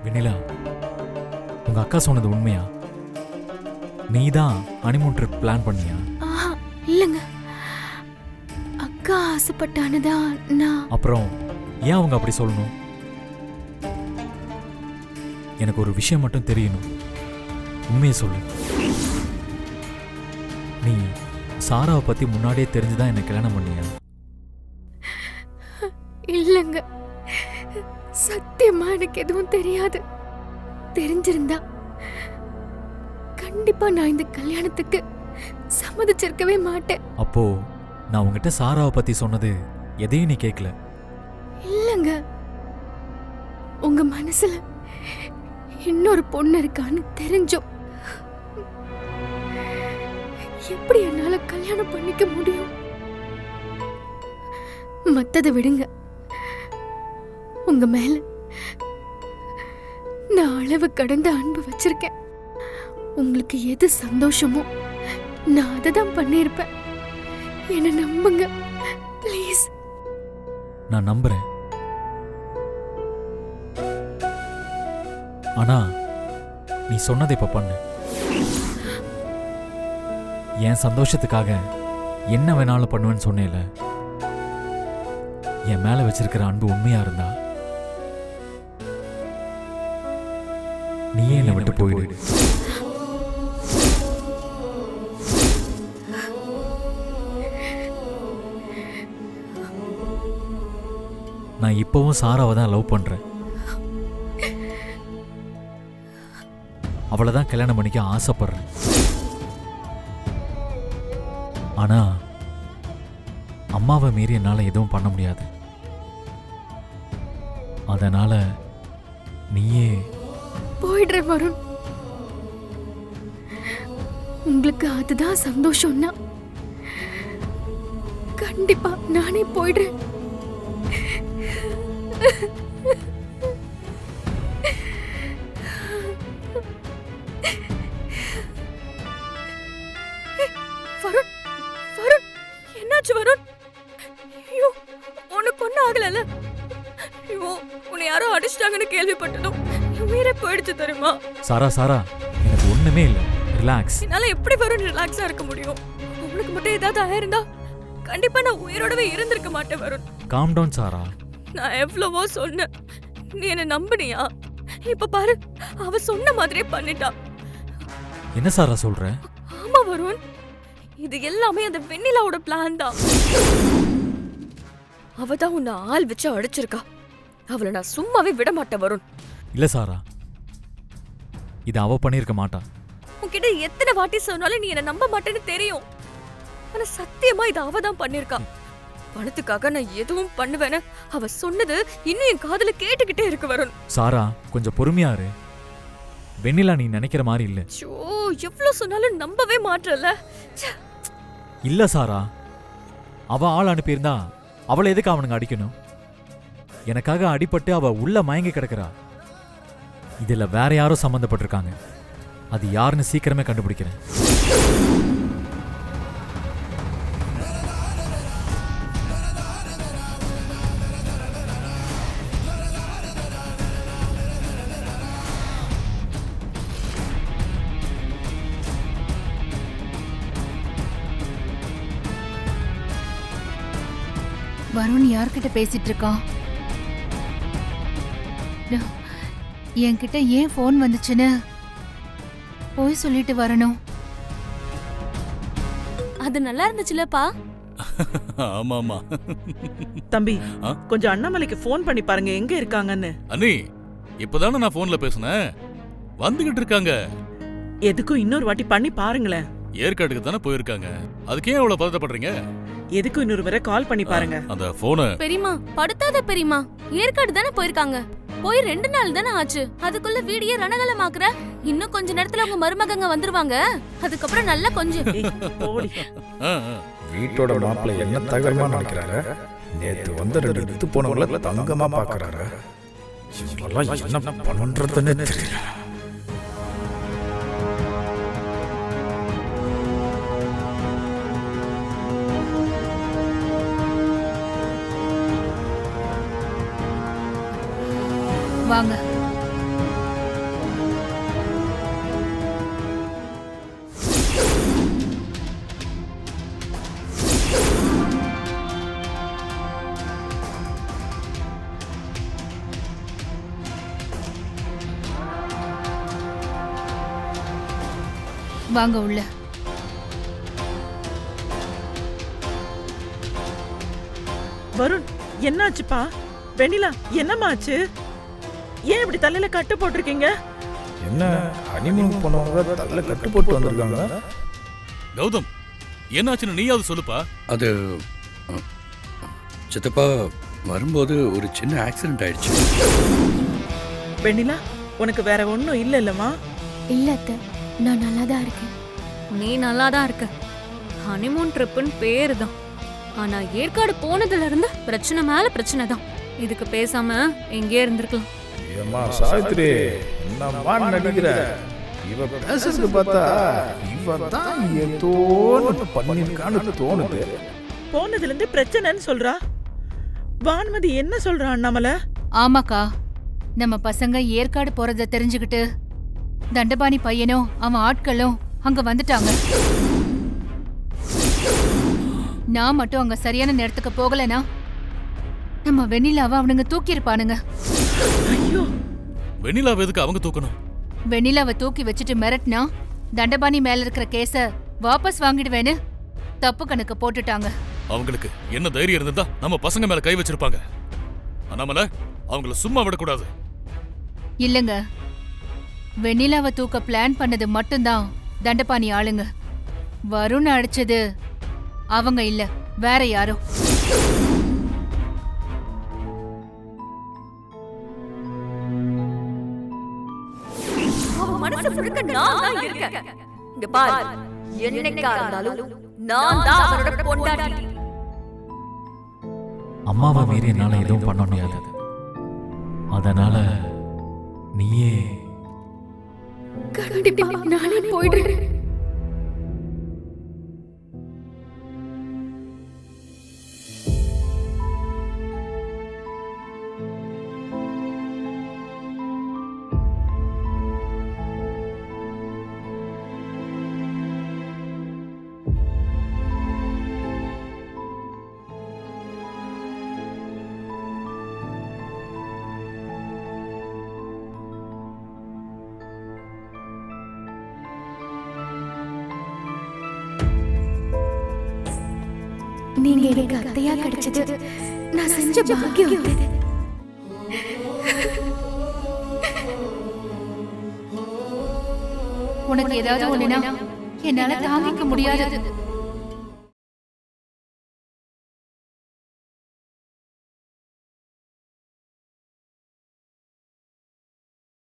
வெண்ணிலா, உங்க அக்கா சொன்னது உண்மையா? நீ தான் ஹனிமூன் ட்ரிப் பிளான் பண்ணியா? இல்லைங்க, அக்கா ஆசைப்பட்டானதான் நான். அப்புறம் ஏன் அவங்க அப்படி சொல்லணும்? எனக்கு ஒரு விஷயம் மட்டும் தெரியணும். உண்மையை சொல்லு. நீ சாராவை பத்தி முன்னாடியே தெரிஞ்சுதான் என்ன கல்யாணம் பண்ணியா? இல்லைங்க, சத்தியமா எனக்கு எதுவும் தெரியாது. தெரிஞ்சிருந்தா கண்டிப்பா நான் இந்த கல்யாணத்துக்கு சம்மதிச்சிருக்கவே மாட்டேன். அப்போ நான் உங்ககிட்ட சாராவை பத்தி சொன்னது எதையும் நீ கேட்கல? இல்லைங்க, உங்க மனசுல இன்னொரு பொண்ணு இருக்கான்னு தெரிஞ்சும் எப்படி என்னால கல்யாணம் பண்ணிக்க முடியும்? மத்ததை விடுங்க, உங்க மேல நான் அளவு கடந்த அன்பு வச்சிருக்கேன். உங்களுக்கு எது சந்தோஷமோ நான் அதை தான் பண்ணியிருப்பேன். என்ன நம்புங்க ப்ளீஸ். நான் நம்புறேன். ஆனா நீ சொன்னதை இப்ப பண்ணு. என் சந்தோஷத்துக்காக என்ன வேணாலும் பண்ணுவேன்னு சொன்னேல, என் மேல வச்சிருக்கிற அன்பு உண்மையா இருந்தா நீயே என்னை விட்டு போயிடு. நான் இப்பவும் சாராவை தான் லவ் பண்றேன். அவளை தான் கல்யாணம் பண்ணிக்க ஆசைப்படுறேன். ஆனா அம்மாவை மீறி என்னால எதுவும் பண்ண முடியாது. அதனால நீயே போயிடுற வருண். உங்களுக்கு அதுதான் சந்தோஷம்னா கண்டிப்பா நானே போயிடுறேன். வருண், வருண், என்னாச்சு வருண்? ஐயோ, உனக்கு ஒன்னும் ஆகல? ஐயோ, உன்னை யாரோ அடிச்சிட்டாங்கன்னு கேள்விப்பட்டதும் உயிரே போயிடுச்சு தெரியுமா? சாரா, சாரா, எனக்கு ஒண்ணுமே இல்லை. ரிலாக்ஸ். என்னால எப்படி வருண் ரிலாக்ஸா இருக்க முடியும்? உனக்கு மட்டும் ஏதாவது ஆயிருந்தா கண்டிப்பா நான் உயிரோடவே இருந்திருக்க மாட்டேன் வருண். காம் டவுன் சாரா. நான் எவ்வளவோ சொன்னேன், நீ என்ன நம்பினியா? இப்ப பாரு, அவ சொன்ன மாதிரியே பண்ணிட்டா. என்ன சாரா சொல்ற? ஆமா வருண், இது எல்லாமே அந்த வெண்ணிலாவோட பிளான் தான். அவ தான் உன்னை ஆள் வச்சு அடிச்சிருக்கா. அவளை நான் சும்மாவே விட மாட்டேன் வருண். இல்ல சாரா, இது அவ பண்ணிருக்க மாட்டா. உன்கிட்ட எத்தனை வாட்டி சொன்னாலும் நீ என்ன நம்ப மாட்டேன்னு தெரியும். ஆனா சத்தியமா இது அவ தான் பண்ணிருக்கா. பணத்துக்காக நான் எதுவும் பண்ணுவேன்னு அவ சொன்னது இன்னும் என் காதுல கேட்டுக்கிட்டே இருக்கு வருண். சாரா, கொஞ்சம் பொறுமையா இரு. வெண்ணிலா நீ நினைக்கிற மாதிரி இல்ல. எவ்வளவு சொன்னாலும் நம்பவே மாட்டல. இல்ல சாரா, அவ ஆள் அனுப்பியிருந்தா அவளை எதுக்கு அவனுங்க அடிக்கணும்? எனக்காக அடிபட்டு அவ உள்ள மயங்கி கிடக்குறா. இதுல வேற யாரோ சம்பந்தப்பட்டிருக்காங்க. அது யாருன்னு சீக்கிரமே கண்டுபிடிக்கிறேன். வருண் யார்கிட்ட பேசிட்டு இருக்கான்? என்கிட்ட ஏன் போன் வந்துச்சுன்னு போய் சொல்லிட்டு வரணும். அது நல்லா இருந்துச்சுலப்பா. ஆமாமா. தம்பி, கொஞ்சம் அண்ணாமலைக்கு போன் பண்ணி பாருங்க எங்க இருக்காங்கன்னு. அண்ணி, இப்பதானே நான் போன்ல பேசினேன். வந்துகிட்டு இருக்காங்க. எதுக்கும் இன்னொரு வாட்டி பண்ணி பாருங்களேன். ஏற்காடுக்கு தானே போயிருக்காங்க. அதுக்கே அவ்வளவு பதட்டப்படுறீங்க? எதுக்கும் இன்னொரு முறை கால் பண்ணி பாருங்க. அந்த போனை பெரியமா படுத்தாத பெரியமா. ஏற்காடு தானே போயிருக்காங்க. போய் 2 நாள் தானே ஆச்சு. அதுக்குள்ள வீடியோ ரணகலமாக்குற. இன்னும் கொஞ்ச நேரத்துல உங்க மருமகங்க வந்துருவாங்க. அதுக்கப்புறம் நல்லா கொஞ்சம் வீட்டோட மாப்பிள்ளை என்ன தகவலமா நினைக்கிறாரு? நேத்து வந்து 2 எடுத்து போனவங்கள தங்கமா பாக்குறாரு. என்ன பண்றதுன்னு தெரியல. வாங்க. வாங்க உள்ள. வருண், என்னாச்சுப்பா? வெண்ணிலா, என்னம்மா ஆச்சு? ஏன் இப்படி தலையில கட்டு போட்டிருக்கீங்க? என்ன ஹனிமூனுக்கு போனவங்க தள்ள கட்டு போட்டு வந்திருக்காங்க? கௌதம், என்னாச்சுன்னு நீயாவது சொல்லுப்பா. அது சித்தப்பா வரும்போது ஒரு சின்ன ஆக்சிடென்ட் ஆயிடுச்சு. வெண்ணிலா, உனக்கு வேற ஒண்ணும் இல்ல இல்லம்மா? இல்ல அத்தை, நான் நல்லா தான் இருக்கேன். நீ நல்லா தான் இருக்க. ஹனிமூன் ட்ரிப்புன்னு பேரு தான். ஆனா ஏற்காடு போனதுல இருந்து பிரச்சனை மேல பிரச்சனை தான். இதுக்கு பேசாம எங்கேயே இருந்திருக்கலாம். ஏம்மா சாவித்ரி, என்னம்மா நடிக்கிற? இவ பேசுறது பார்த்தா இவ தான் ஏதோ ஒண்ணு பண்ணிருக்கான்னு தோணுது. போனதுல இருந்து பிரச்சனைன்னு சொல்றா. வான்மதி என்ன சொல்றா அண்ணாமலை? ஆமாக்கா, நம்ம பசங்க ஏற்காடு போறத தெரிஞ்சுக்கிட்டு தண்டபாணி பையனும் அவன் ஆட்களும் அங்க வந்துட்டாங்க. நான் மட்டும் அங்க சரியான நேரத்துக்கு போகலனா நம்ம வெண்ணிலாவை அவனுங்க தூக்கி இருப்பானுங்க. ஐயோ, வெண்ணிலாவை எதுக்கு அவங்க தூக்கணும்? வெண்ணிலாவை தூக்கி வச்சுட்டு மிரட்டினா தண்டபாணி மேல இருக்கிற கேஸ வாபஸ் வாங்கிடுவேன்னு தப்பு கணக்கு போட்டுட்டாங்க. அவங்களுக்கு என்ன தைரியம் இருந்தா நம்ம பசங்க மேல கை வச்சிருப்பாங்க. அண்ணாமலை, அவங்கள சும்மா விடக்கூடாது. இல்லங்க, வெண்ணிலாவை தூக்க பிளான் பண்ணது மட்டும்தான் தண்டபாணி ஆளுங்க. வருண் அடிச்சது அவங்க இல்ல, வேற யாரோ. அவன் மனசு முழுக்க நான் தான் இருக்கேன். இங்க பாரு, என்னைக்கா இருந்தாலும் நான் தான் அவனோட பொண்டாட்டி. அம்மாவை மீறி என்னால எதுவும் பண்ண முடியாது. அதனால நீயே கண்டிப்பா நானே போயிடுறேன். நீங்க எனக்கு அத்தையா கிடைச்சது நான் செஞ்ச பாக்கியம். உனக்கு ஏதாவது ஒண்ணுனா என்னால தாங்கிக்க முடியாது.